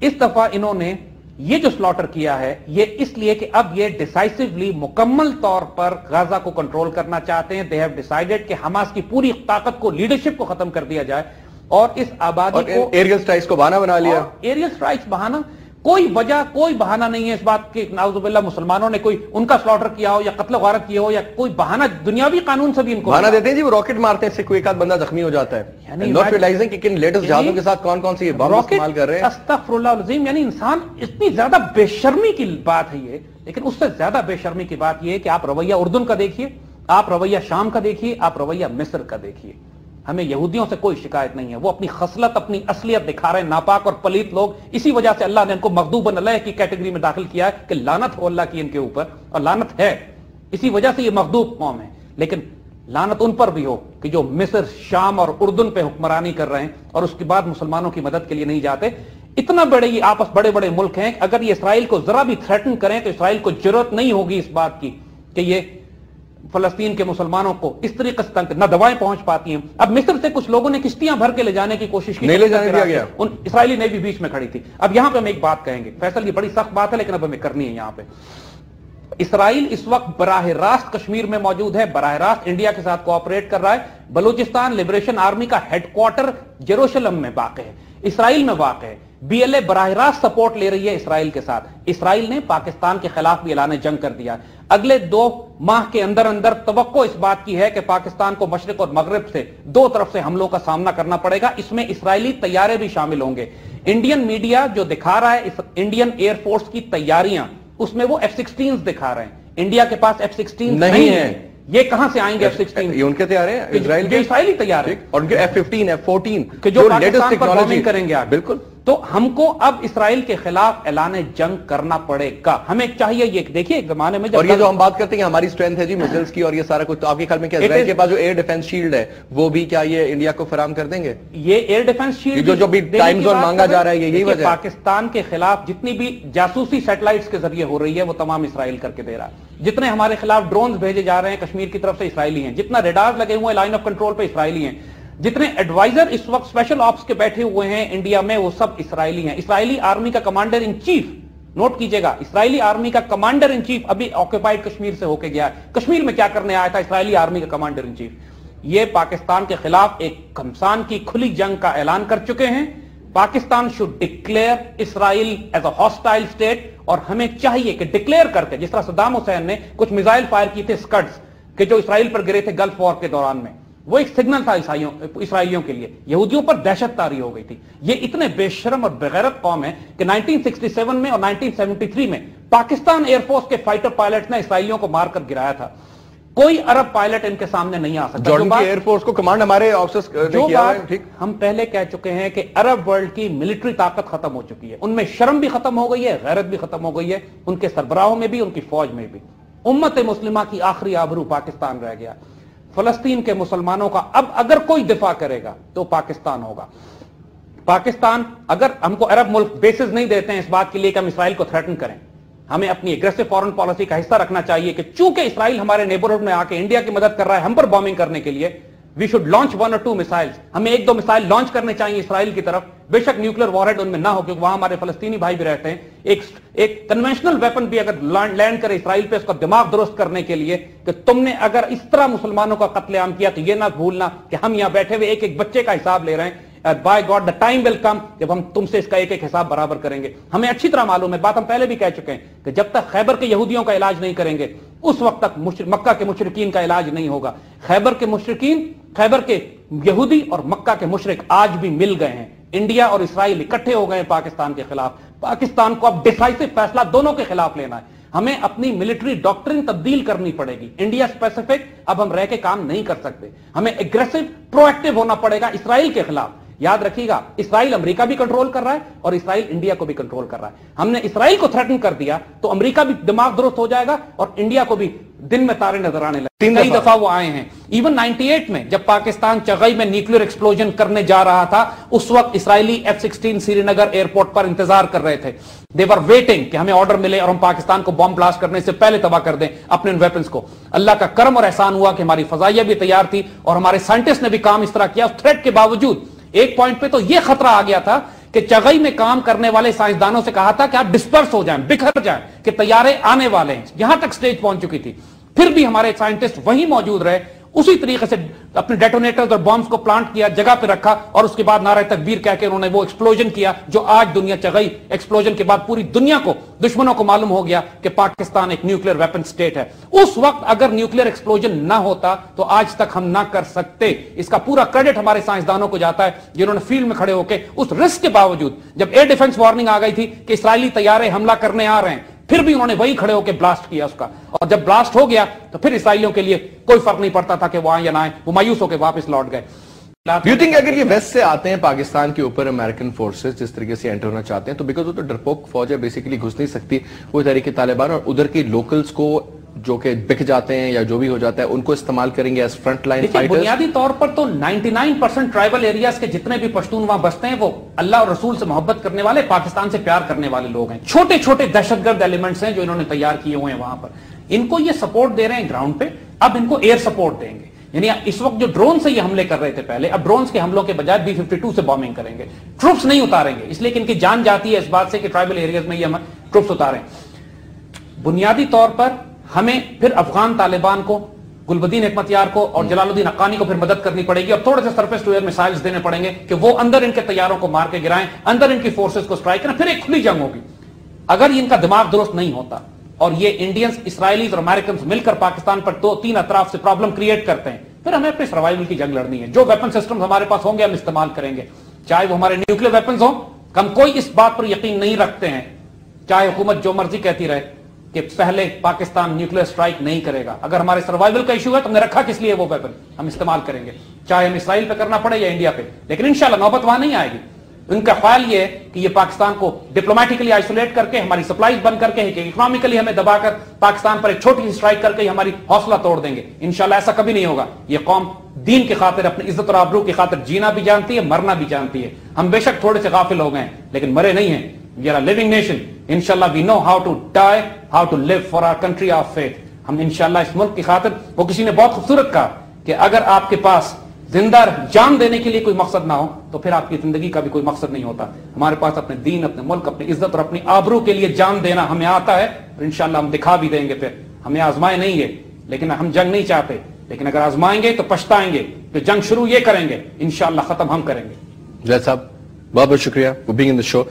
इस दफा इन्होंने ये जो स्लॉटर किया है ये इसलिए कि अब ये डिसाइसिवली मुकम्मल तौर पर गाजा को कंट्रोल करना चाहते हैं। दे हैव डिसाइडेड कि हमास की पूरी ताकत को, लीडरशिप को खत्म कर दिया जाए और इस आबादी को एरियल स्ट्राइक्स को बहाना बना लिया। एरियल स्ट्राइक्स बहाना, कोई वजह, कोई बहाना नहीं है इस बात की नाउजुबिल्लाह मुसलमानों ने कोई उनका स्लॉटर किया हो या कत्ल गारत किया हो या कोई बहाना दुनियावी कानून से भी इनको बहाना देते हैं जी, वो रॉकेट मारते हैं, इससे कोई एक आध बंदा जख्मी हो जाता है। नॉट रियलाइजिंग कि किन लेटेस्ट जहाजों के साथ कौन कौन सी बम इस्तेमाल कर रहे हैं। अस्तगफिरुल्लाह अज़ीम, यानी इंसान, इतनी ज्यादा बेशर्मी की बात है ये। लेकिन उससे ज्यादा बेशर्मी की बात ये है कि आप रवैया उर्दन का देखिए, आप रवैया शाम का देखिए, आप रवैया मिस्र का देखिए। हमें यहूदियों से कोई शिकायत नहीं है, वो अपनी खसलत, अपनी असलियत दिखा रहे हैं, नापाक और पलीत लोग। इसी वजह से अल्लाह ने इनको मग़दूबन अलैह की कैटेगरी में दाखिल किया है कि लानत हो अल्लाह की इनके ऊपर, और लानत है, इसी वजह से ये मग़दूब कौम है। लेकिन लानत उन पर भी हो कि जो मिस्र, शाम और उर्दन पे हुक्मरानी कर रहे हैं और उसके बाद मुसलमानों की मदद के लिए नहीं जाते। इतना बड़े ये आपस बड़े बड़े मुल्क हैं, अगर ये इसराइल को जरा भी थ्रेटन करें तो इसराइल को जरूरत नहीं होगी इस बात की कि ये फलस्तीन के मुसलमानों को इस तरीके से तंग, न दवाएं पहुंच पाती हैं। अब मिस्र से कुछ लोगों ने किश्तियां भर के ले जाने की कोशिश की, नहीं ले जाने दिया गया, उन इसराइली नेवी बीच में खड़ी थी। अब यहां पे हम एक बात कहेंगे फैसल, ये बड़ी सख्त बात है लेकिन अब हमें करनी है। यहां पे इसराइल इस वक्त बराह रास्त कश्मीर में मौजूद है, बराह रास्त इंडिया के साथ कोऑपरेट कर रहा है। बलूचिस्तान लिबरेशन आर्मी का हेडक्वार्टर जेरूशलम में वाक़ है, इसराइल में वाक़ है। बीएलए बराह रास्त सपोर्ट ले रही है इसराइल के साथ। इसराइल ने पाकिस्तान के खिलाफ भी ऐलान जंग कर दिया। अगले 2 माह के अंदर अंदर तवक्को इस बात की है कि पाकिस्तान को मशरिक और मगरिब से दो तरफ से हमलों का सामना करना पड़ेगा। इसमें इसराइली तैयारे भी शामिल होंगे। इंडियन मीडिया जो दिखा रहा है इस इंडियन एयरफोर्स की तैयारियां, उसमें वो F-16 दिखा रहे हैं। इंडिया के पास F-16 नहीं है। ये कहां से आएंगे F-16? ये उनके तैयार है, इसराइली तैयार है, और उनके F-15, F-14 जो पाकिस्तान पर बॉम्बिंग करेंगे आगे। बिल्कुल। तो हमको अब इसराइल के खिलाफ ऐलान जंग करना पड़ेगा। हमें चाहिए ये, देखिए एक जमाने में, और ये जो हम बात करते हैं हमारी स्ट्रेंथ है जी मिसाइल्स की और ये सारा कुछ, तो आपके ख्याल में क्या इसराइल के पास जो एयर डिफेंस शील्ड है वो भी क्या ये इंडिया को फराहम कर देंगे? ये एयर डिफेंस शील्ड जो भी टाइम जोन मांगा जा रहा है, यही वजह। पाकिस्तान के खिलाफ जितनी भी जासूसी सैटेलाइट्स के जरिए हो रही है वो तमाम इसराइल करके दे रहा है। जितने हमारे खिलाफ ड्रोन भेजे जा रहे हैं कश्मीर की तरफ से इसराइली हैं, जितना रेडार लगे हुए लाइन ऑफ कंट्रोल पे इसराइली हैं, जितने एडवाइजर इस वक्त स्पेशल ऑप्स के बैठे हुए हैं इंडिया में वो सब इसराइली हैं। इसराइली आर्मी का कमांडर इन चीफ, नोट कीजिएगा, इसराइली आर्मी का कमांडर इन चीफ अभी ऑक्यूपाइड कश्मीर से होके गया है। कश्मीर में क्या करने आया था इसराइली आर्मी का कमांडर इन चीफ? ये पाकिस्तान के खिलाफ एक घमसान की खुली जंग का ऐलान कर चुके हैं। Pakistan should declare Israel as a hostile state, और हमें चाहिए कि डिक्लेयर करके, जिस तरह सद्दाम हुसैन ने कुछ मिसाइल फायर किए थे स्कड्स के जो इसराइल पर गिरे थे गल्फ वॉर के दौरान में, वो एक सिग्नल था इसराइलियों के लिए। यहूदियों पर दहशत तारी हो गई थी। ये इतने बेशरम और बेगैरत कौम है कि 1967 में और 1973 में पाकिस्तान एयरफोर्स के फाइटर पायलट ने इसराइलियों को मारकर गिराया था। कोई अरब पायलट इनके सामने नहीं आ सकता। जॉर्डन की एयरफोर्स को कमांड हमारे ऑफिसर्स ने किया है। ठीक, हम पहले कह चुके हैं कि अरब वर्ल्ड की मिलिट्री ताकत खत्म हो चुकी है, उनमें शर्म भी खत्म हो गई है, गैरत भी खत्म हो गई है, उनके सरबराहों में भी, उनकी फौज में भी। उम्मत मुस्लिमा की आखिरी आबरू पाकिस्तान रह गया। फलस्तीन के मुसलमानों का अब अगर कोई दिफा करेगा तो पाकिस्तान होगा। पाकिस्तान, अगर हमको अरब मुल्क बेसिस नहीं देते हैं इस बात के लिए कि हम इसराइल को थ्रेटन करें, हमें अपनी एग्रेसिव फॉरेन पॉलिसी का हिस्सा रखना चाहिए कि चूंकि इसराइल हमारे नेबरहुड में आके इंडिया की मदद कर रहा है हम पर बॉम्बिंग करने के लिए, we should launch 1 or 2 missiles. हमें 1-2 मिसाइल लॉन्च करने चाहिए इसराइल की तरफ। बेशक न्यूक्लियर वॉरहेड उनमें ना हो क्योंकि वहां हमारे फलस्तीनी भाई भी रहते हैं। एक कन्वेंशनल वेपन भी अगर लैंड करे इसराइल पे, उसका दिमाग दुरुस्त करने के लिए कि तुमने अगर इस तरह मुसलमानों का कत्लेआम किया तो यह ना भूलना कि हम यहां बैठे हुए एक एक बच्चे का हिसाब ले रहे हैं। By God the time will come जब हम तुमसे इसका एक एक हिसाब बराबर करेंगे। हमें अच्छी तरह मालूम है, बात हम पहले भी कह चुके हैं कि जब तक खैबर के यहूदियों का इलाज नहीं करेंगे उस वक्त तक मक्का के मुशरिकीन का इलाज नहीं होगा। खैबर के मुशरिकीन, खैबर के यहूदी और मक्का के मुशरिक आज भी मिल गए हैं। इंडिया और इसराइल इकट्ठे हो गए पाकिस्तान के खिलाफ। पाकिस्तान को अब डिसाइसिव फैसला दोनों के खिलाफ लेना है। हमें अपनी मिलिट्री डॉक्ट्रिन तब्दील करनी पड़ेगी। इंडिया स्पेसिफिक अब हम रह के काम नहीं कर सकते। हमें एग्रेसिव प्रोएक्टिव होना पड़ेगा इसराइल के खिलाफ। याद रखिएगा, इसराइल अमेरिका भी कंट्रोल कर रहा है और इसराइल इंडिया को भी कंट्रोल कर रहा है। हमने इसराइल को थ्रेटन कर दिया तो अमेरिका भी दिमाग दुरुस्त हो जाएगा और इंडिया को भी दिन में तारे नजर आने लगे। कई दफा वो आए हैं। इवन 98 में जब पाकिस्तान चगई में न्यूक्लियर एक्सप्लोजन करने जा रहा था, उस वक्त इसराइली F-16 श्रीनगर एयरपोर्ट पर इंतजार कर रहे थे। दे वर वेटिंग कि हमें ऑर्डर मिले और हम पाकिस्तान को बॉम्ब ब्लास्ट करने से पहले तबाह कर दें अपने वेपन्स को। अल्लाह का करम और एहसान हुआ कि हमारी फजाइया भी तैयार थी और हमारे साइंटिस्ट ने भी काम इस तरह किया। उस थ्रेट के बावजूद एक पॉइंट पे तो यह खतरा आ गया था کہ چغئی میں کام کرنے والے سائنسدانوں سے کہا تھا کہ آپ ڈسپرس ہو جائیں، بکھر جائیں، کہ طیارے آنے والے ہیں. یہاں تک سٹیج پہنچ چکی تھی. پھر بھی ہمارے سائنٹسٹ وہیں موجود رہے، اسی طریقے سے اپنے ڈیٹونیٹرز اور بامز کو پلانٹ کیا، جگہ پہ رکھا، اور اس کے بعد نعرہ تکبیر کہہ کے انہوں نے وہ ایکسپلوژن کیا جو آج دنیا چغئی ایکسپلوژن کے بعد پوری دنیا کو، دشمنوں کو معلوم ہو گیا کہ پاکستان ایک نیوکلیئر ویپن سٹیٹ ہے. اس وقت اگر نیوکلیئر ایکسپلوژن نہ ہوتا تو آج تک ہم نہ کر سکتے. اس کا پورا کریڈٹ ہمارے سائنسدانوں کو جاتا ہے جنہوں نے فیلڈ میں کھڑے ہو کے اس رسک کے باوجود، جب ایئر ڈیفنس وارننگ آ گئی تھی کہ اسرائیلی طیارے حملہ کرنے آ رہے ہیں، پھر بھی انہوں نے وہی کھڑے ہو کے بلاسٹ کیا اس کا. اور جب بلاسٹ ہو گیا تو پھر اسرائیلیوں کے لیے کوئی فرق نہیں پڑتا تھا کہ وہ آئیں یا نہ آئیں، وہ مایوس ہو کے واپس لوٹ گئے. Do you think اگر یہ ویسٹ سے آتے ہیں پاکستان کے اوپر امریکن فورسز جس طریقے سے انٹر ہونا چاہتے ہیں تو بیکاز وہ تو ڈرپوک فوج ہے، بیسیکلی گھس نہیں سکتی وہ تحریک طالبان، اور ادھر کے لوکلز کو جو کہ بک جاتے ہیں یا جو بھی ہو جاتا ہے ان کو استعمال کریں گے ایز فرنٹ لائن فائٹرز؟ بنیادی طور پر تو 99% ٹرائبل ایریاز کے جتنے بھی پشتون وہاں بستے ہیں وہ اللہ اور رسول سے محبت کرنے والے، پاکستان سے پیار کرنے والے لوگ ہیں. چھوٹے چھوٹے دہشت گرد ایلیمنٹس ہیں جو انہوں نے تیار کیے ہوئے ہیں وہاں پر. ان کو یہ سپورٹ دے رہے ہیں گراؤنڈ پہ، اب ان کو ایئر سپورٹ دیں گے. یعنی اس وقت جو ڈرون سے یہ حملے کر رہے تھے پہلے، اب ڈرونز کے حملوں کے بجائے B-52 سے بامبنگ کریں گے. ٹروپس نہیں اتاریں گے اس لیے کہ ان کی جان جاتی ہے اس بات سے کہ ٹرائبل ایریاز میں یہ ہم ٹروپس اتاریں. بنیادی طور پر ہمیں پھر افغان طالبان کو، گلبدین حکمت یار کو اور جلال الدین حقانی کو پھر مدد کرنی پڑے گی، اور تھوڑے سے سرفیس ٹو ایئر میسائلز دینے پڑیں گے کہ وہ اندر ان کے طیاروں کو مار کے گرائیں، اندر ان کی فورسز کو سٹرائک کریں. پھر ایک کھلی جنگ ہوگی. اگر ان کا دماغ درست نہیں ہوتا اور یہ انڈینز، اسرائیلیز اور امریکنز مل کر پاکستان پر 2-3 اطراف سے پرابلم کریٹ کرتے ہیں، پھر ہمیں اپنے سروائیول کی جنگ لڑنی ہے. جو ویپن سسٹمز ہمارے پاس ہوں گے ہم استعمال کریں گے، چاہے وہ ہمارے نیوکلیئر ویپنز ہوں. ہم کوئی اس بات پر یقین نہیں رکھتے ہیں، چاہے حکومت جو مرضی کہتی رہے کہ پہلے پاکستان نیوکلیئر سٹرائک نہیں کرے گا. اگر ہمارے سروائیول کا ایشو ہے تو ہم نے رکھا کس لیے وہ ویپن، ہم استعمال کریں گے، چاہے ہم اسرائیل پہ کرنا پڑے یا انڈیا پہ. لیکن انشاءاللہ نوبت وہاں نہیں آئے گی. ان کا خیال یہ ہے کہ یہ پاکستان کو ڈپلومیٹکلی آئسولیٹ کر کے، ہماری سپلائیز بند کر کے، اکنامکلی ہمیں دبا کر پاکستان پر ایک چھوٹی سی سٹرائک کر کے ہماری حوصلہ توڑ دیں گے. انشاءاللہ ایسا کبھی نہیں ہوگا. یہ قوم دین کی خاطر، اپنی عزت اور آبرو کی خاطر جینا بھی جانتی ہے، مرنا بھی جانتی ہے. ہم بے شک تھوڑے سے غافل ہو گئے ہیں لیکن مرے نہیں ہیں. We are a living nation. Inshallah we know how to die, how to live for our country of faith. ہم انشاءاللہ اس ملک کی خاطر، وہ کسی نے بہت خوبصورت کہا کہ اگر آپ کے پاس زندہ جان دینے کے لیے کوئی مقصد نہ ہو تو پھر آپ کی زندگی کا بھی کوئی مقصد نہیں ہوتا. ہمارے پاس اپنے دین، اپنے ملک، اپنی عزت اور اپنی آبرو کے لیے جان دینا ہمیں آتا ہے، اور انشاءاللہ ہم دکھا بھی دیں گے. پھر ہمیں آزمائے نہیں ہے، لیکن ہم جنگ نہیں چاہتے، لیکن اگر آزمائیں گے تو پچھتائیں گے. تو جنگ شروع یہ کریں گے، انشاءاللہ ختم ہم کریں گے. جیسا صاحب بہت بہت شکریہ for being in the show.